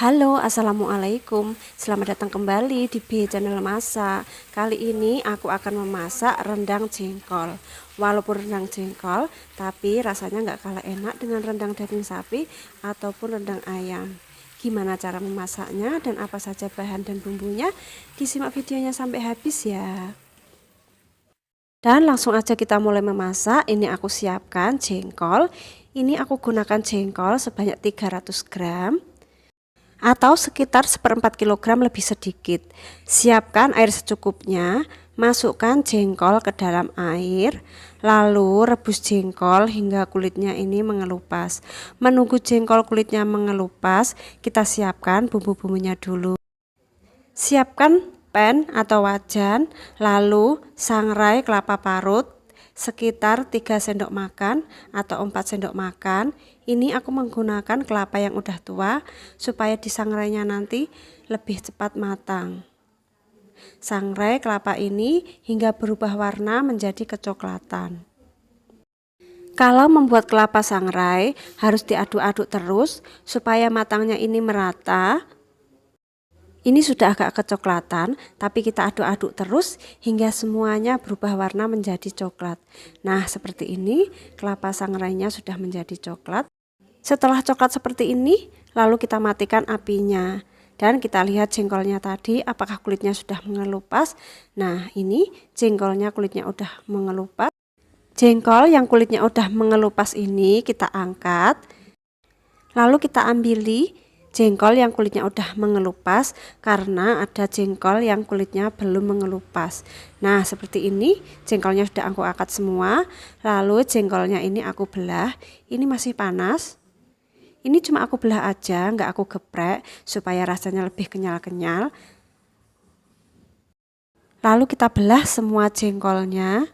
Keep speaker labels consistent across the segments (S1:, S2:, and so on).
S1: Halo, assalamualaikum. Selamat datang kembali di B Channel Masak. Kali ini aku akan memasak rendang jengkol. Walaupun rendang jengkol, tapi rasanya nggak kalah enak dengan rendang daging sapi ataupun rendang ayam. Gimana cara memasaknya dan apa saja bahan dan bumbunya? Disimak videonya sampai habis ya. Dan langsung aja kita mulai memasak. Ini aku siapkan jengkol. Ini aku gunakan jengkol sebanyak 300 gram. Atau sekitar 1/4 kilogram lebih sedikit. Siapkan air secukupnya, masukkan jengkol ke dalam air, lalu rebus jengkol hingga kulitnya ini mengelupas. Menunggu jengkol kulitnya mengelupas, kita siapkan bumbu-bumbunya dulu. Siapkan pan atau wajan, lalu sangrai kelapa parut sekitar 3 sendok makan atau 4 sendok makan. Ini aku menggunakan kelapa yang udah tua supaya disangrainya nanti lebih cepat matang. Sangrai kelapa ini hingga berubah warna menjadi kecoklatan. Kalau membuat kelapa sangrai harus diaduk-aduk terus supaya matangnya ini merata. Ini sudah agak kecoklatan, tapi kita aduk-aduk terus hingga semuanya berubah warna menjadi coklat. Nah, seperti ini kelapa sangrainya sudah menjadi coklat. Setelah coklat seperti ini, lalu kita matikan apinya. Dan kita lihat jengkolnya tadi apakah kulitnya sudah mengelupas. Nah, ini jengkolnya kulitnya udah mengelupas. Jengkol yang kulitnya udah mengelupas ini kita angkat. Lalu kita ambili jengkol yang kulitnya udah mengelupas karena ada jengkol yang kulitnya belum mengelupas. Nah, seperti ini jengkolnya sudah aku angkat semua. Lalu jengkolnya ini aku belah. Ini masih panas. Ini cuma aku belah aja, nggak aku geprek supaya rasanya lebih kenyal-kenyal. Lalu kita belah semua jengkolnya.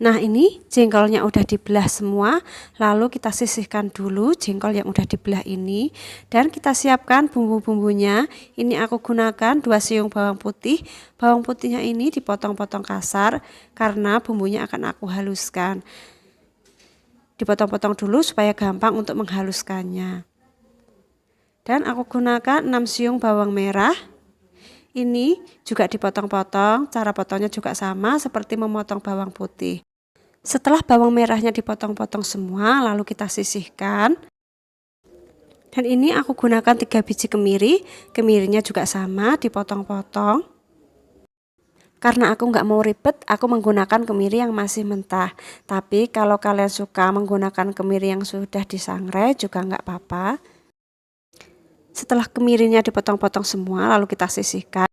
S1: Nah, ini jengkolnya udah dibelah semua, lalu kita sisihkan dulu jengkol yang udah dibelah ini dan kita siapkan bumbu-bumbunya. Ini aku gunakan 2 siung bawang putih. Bawang putihnya ini dipotong-potong kasar karena bumbunya akan aku haluskan. Dipotong-potong dulu supaya gampang untuk menghaluskannya. Dan aku gunakan 6 siung bawang merah. Ini juga dipotong-potong, cara potongnya juga sama seperti memotong bawang putih. Setelah bawang merahnya dipotong-potong semua, lalu kita sisihkan. Dan ini aku gunakan 3 biji kemiri, kemirinya juga sama dipotong-potong. Karena aku nggak mau ribet, aku menggunakan kemiri yang masih mentah. Tapi kalau kalian suka menggunakan kemiri yang sudah disangrai juga nggak apa-apa. Setelah kemirinya dipotong-potong semua, lalu kita sisihkan.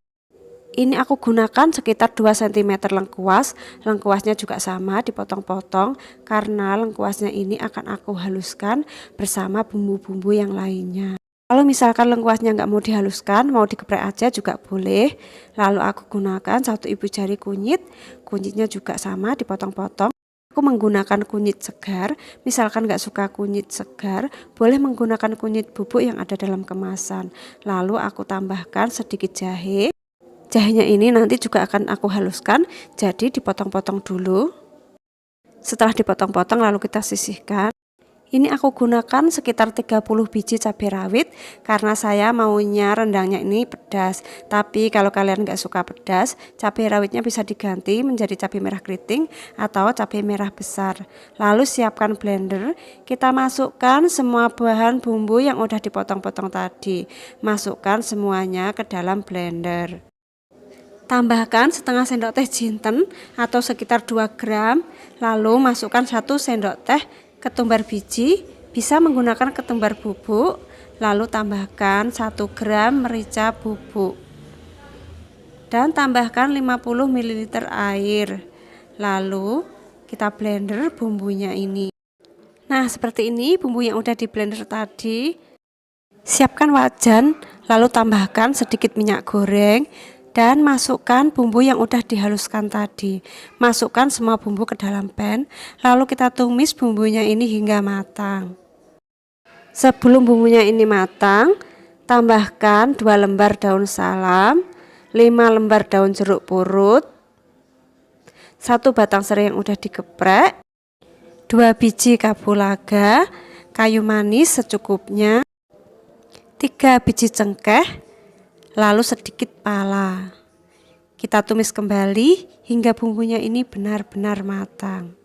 S1: Ini aku gunakan sekitar 2 cm lengkuas. Lengkuasnya juga sama dipotong-potong karena lengkuasnya ini akan aku haluskan bersama bumbu-bumbu yang lainnya. Kalau misalkan lengkuasnya nggak mau dihaluskan, mau digeprek aja juga boleh. Lalu aku gunakan 1 ibu jari kunyit. Kunyitnya juga sama dipotong-potong. Aku menggunakan kunyit segar. Misalkan nggak suka kunyit segar, boleh menggunakan kunyit bubuk yang ada dalam kemasan. Lalu aku tambahkan sedikit jahe. Jahenya ini nanti juga akan aku haluskan, jadi dipotong-potong dulu. Setelah dipotong-potong lalu kita sisihkan. Ini aku gunakan sekitar 30 biji cabai rawit karena saya maunya rendangnya ini pedas. Tapi kalau kalian nggak suka pedas, cabai rawitnya bisa diganti menjadi cabai merah keriting atau cabai merah besar. Lalu siapkan blender, kita masukkan semua bahan bumbu yang udah dipotong-potong tadi. Masukkan semuanya ke dalam blender. Tambahkan setengah sendok teh jinten atau sekitar 2 gram. Lalu masukkan 1 sendok teh ketumbar biji, bisa menggunakan ketumbar bubuk. Lalu tambahkan 1 gram merica bubuk. Dan tambahkan 50 ml air. Lalu kita blender bumbunya ini. Nah, seperti ini bumbu yang udah di blender tadi. Siapkan wajan, lalu tambahkan sedikit minyak goreng. Dan masukkan bumbu yang udah dihaluskan tadi. Masukkan semua bumbu ke dalam pan. Lalu kita tumis bumbunya ini hingga matang. Sebelum bumbunya ini matang, tambahkan 2 lembar daun salam, 5 lembar daun jeruk purut, 1 batang serai yang udah digeprek, 2 biji kapulaga, kayu manis secukupnya, 3 biji cengkeh, lalu sedikit pala. Kita tumis kembali hingga bumbunya ini benar-benar matang.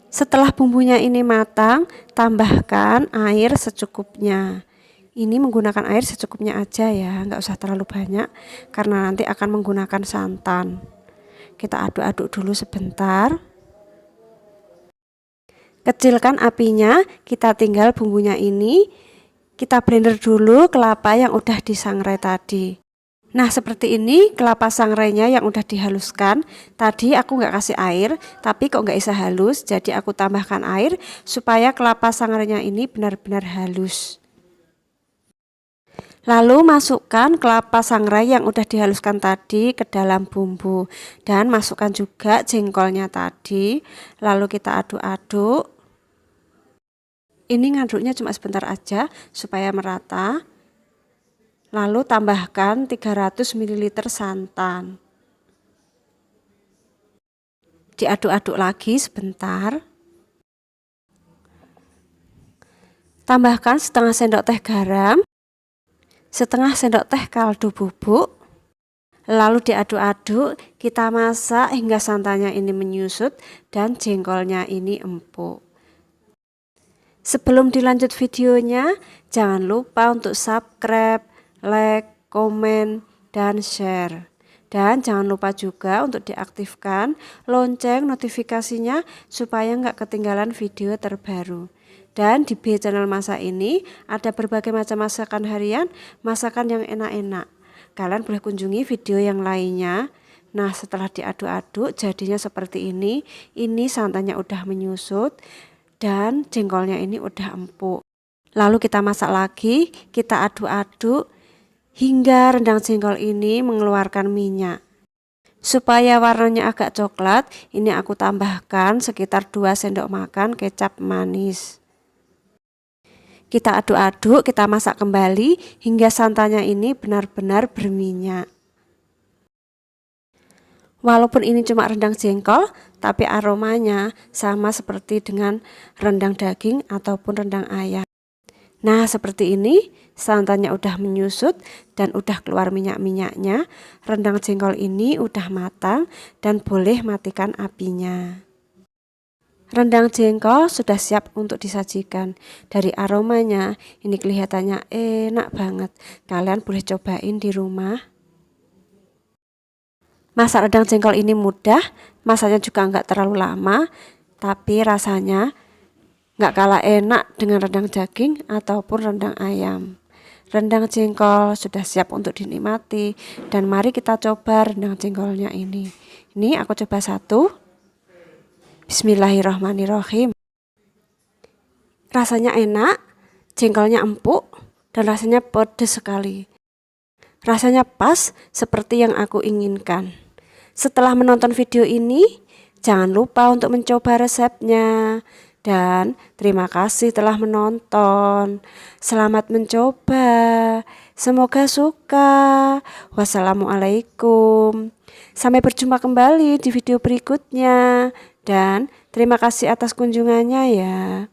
S1: Setelah bumbunya ini matang, tambahkan air secukupnya. Ini menggunakan air secukupnya aja ya, nggak usah terlalu banyak karena nanti akan menggunakan santan. Kita aduk-aduk dulu sebentar. Kecilkan apinya, kita tinggal bumbunya ini. Kita blender dulu kelapa yang udah disangrai tadi. Nah seperti ini kelapa sangrainya yang udah dihaluskan. Tadi aku nggak kasih air, tapi kok nggak bisa halus, jadi aku tambahkan air supaya kelapa sangrainya ini benar-benar halus. Lalu masukkan kelapa sangrai yang udah dihaluskan tadi ke dalam bumbu. Dan masukkan juga jengkolnya tadi. Lalu kita aduk-aduk. Ini ngaduknya cuma sebentar aja supaya merata. Lalu tambahkan 300 ml santan. Diaduk-aduk lagi sebentar. Tambahkan setengah sendok teh garam. Setengah sendok teh kaldu bubuk, lalu diaduk-aduk, kita masak hingga santannya ini menyusut dan jengkolnya ini empuk. Sebelum dilanjut videonya, jangan lupa untuk subscribe, like, komen, dan share. Dan jangan lupa juga untuk diaktifkan lonceng notifikasinya supaya nggak ketinggalan video terbaru. Dan di B channel masak ini ada berbagai macam masakan harian, masakan yang enak-enak. Kalian boleh kunjungi video yang lainnya. Nah setelah diaduk-aduk jadinya seperti ini. Ini santannya udah menyusut dan jengkolnya ini udah empuk. Lalu kita masak lagi, kita aduk-aduk hingga rendang jengkol ini mengeluarkan minyak. Supaya warnanya agak coklat, ini aku tambahkan sekitar 2 sendok makan kecap manis. Kita aduk-aduk, kita masak kembali hingga santannya ini benar-benar berminyak. Walaupun ini cuma rendang jengkol, tapi aromanya sama seperti dengan rendang daging ataupun rendang ayam. Nah seperti ini, santannya udah menyusut dan udah keluar minyak-minyaknya. Rendang jengkol ini udah matang dan boleh matikan apinya. Rendang jengkol sudah siap untuk disajikan. Dari aromanya ini kelihatannya enak banget. Kalian boleh cobain di rumah. Masak rendang jengkol ini mudah, masaknya juga nggak terlalu lama, tapi rasanya nggak kalah enak dengan rendang daging ataupun rendang ayam. Rendang jengkol sudah siap untuk dinikmati dan mari kita coba rendang jengkolnya ini. Ini aku coba satu. Bismillahirrahmanirrahim. Rasanya enak, jengkolnya empuk, dan rasanya pedas sekali. Rasanya pas seperti yang aku inginkan. Setelah menonton video ini, jangan lupa untuk mencoba resepnya. Dan terima kasih telah menonton. Selamat mencoba. Semoga suka. Wassalamualaikum. Sampai berjumpa kembali di video berikutnya. Dan terima kasih atas kunjungannya ya.